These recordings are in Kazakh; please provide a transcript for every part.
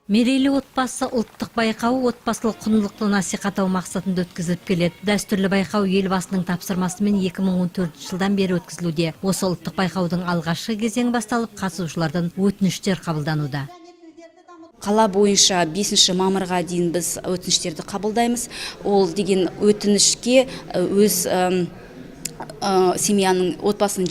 Мерейлі отбасы ұлттық байқауы отбасылық құндылықты насихаттау мақсатында өткізіліп келеді. Дәстүрлі байқау елбасының тапсырмасымен 2014 жылдан бері өткізілуде. Осы ұлттық байқаудың алғашқы кезеңі басталып, қатысушылардан өтініштер қабылдануда. Қала бойынша 5 мамырға дейін біз өтініштерді қабылдаймыз. Ол деген өтінішке өз семьяның, отбасының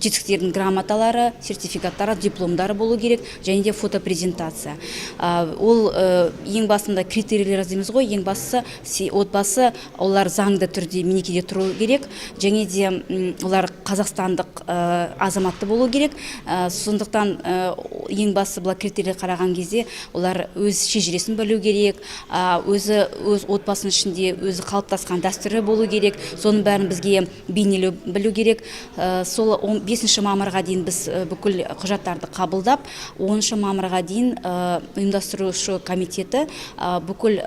жетістіктердің грамоталары, сертификаттары, дипломдары болу керек, және де фотопрезентация. Ол ең басында критерийлер дейміз ғой, ең бастысы отбасы, олар заңды түрде некеде тұру керек, және де олар қазақстандық азаматты болу керек. Сондықтан ең бастысы бұл критерийлер қараған кезде олар өз шежіресін білу керек, өз отбасының ішінде өзі қалыптасқан дәстүрі болу керек, соның бәрін бізге бейнелеу білу керек. Сол 5 мамырға дейін біз бүкіл құжаттарды қабылдап, 10 мамырға дейін ұйымдастырушы комитеті бүкіл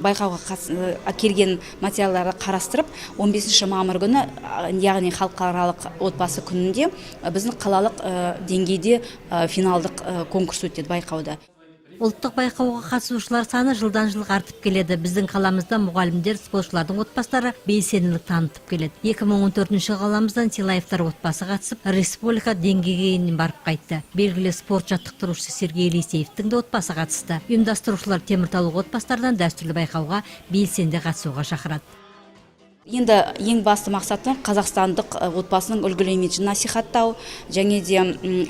байқауға келген материалдарды қарастырып, 15 мамыр күні, яғни халықаралық отбасы күнінде біздің қалалық деңгейде финалдық конкурс өтеді байқауда. Ұлттық байқауға қатысушылар саны жылдан жылға артып келеді. Біздің қаламызда мұғалімдер, спортшылардың отбасылары белсенділік танытып келеді. 2014 қаламыздан Силаевтар отбасы қатысып, республика деңгейіне барып қайтты. Белгілі спорт жаттықтырушысы Сергей Елисеевтің де отбасы қатысты. Ұйымдастырушылар теміртаулық отбасылардан дәстүрлі байқауға белсенді қатысуға шақырады. Енді ең басты мақсаты қазақстандық отбасының үлгілі имиджін насихаттау, және де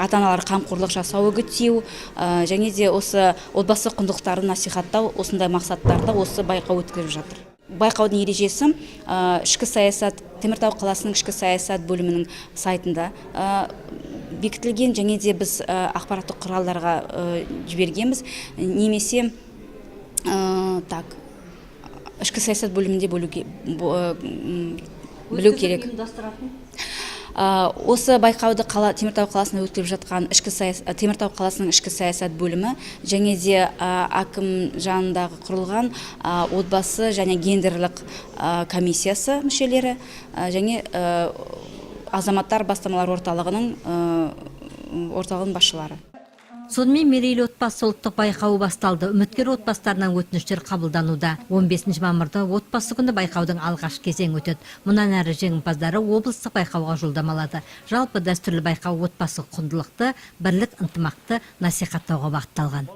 ата-аналар қамқорлық жасау, үгіттеу, және де осы отбасы құндылықтарын насихаттау, осындай мақсаттарда осы байқау өткізіліп жатыр. Байқаудың ережесі ішкі саясат, Теміртау қаласының ішкі саясат бөлімінің сайтында бекітілген, және де біз ақпараттық құралдарға жібергенбіз, немесе ішкі саясат бөлімінде білу керек. Осы байқауды Теміртау қаласында өткізіліп жатқан Теміртау қаласының ішкі саясат бөлімі, және де әкім жанындағы құрылған отбасы және гендерлік комиссиясы мүшелері, және азаматтар бастамалар орталығының басшылары. Сонымен мерейлі отбасы ұлттық байқауы басталды. Үміткер отбасыларынан өтініштер қабылдануда. 15 мамырда отбасы күні байқаудың алғашқы кезеңі өтеді. Мұнан әрі жеңімпаздары облыстық байқауға жолдама алады. Жалпы дәстүрлі байқау отбасы құндылықты, бірлік, ынтымақты насихаттауға бағытталған.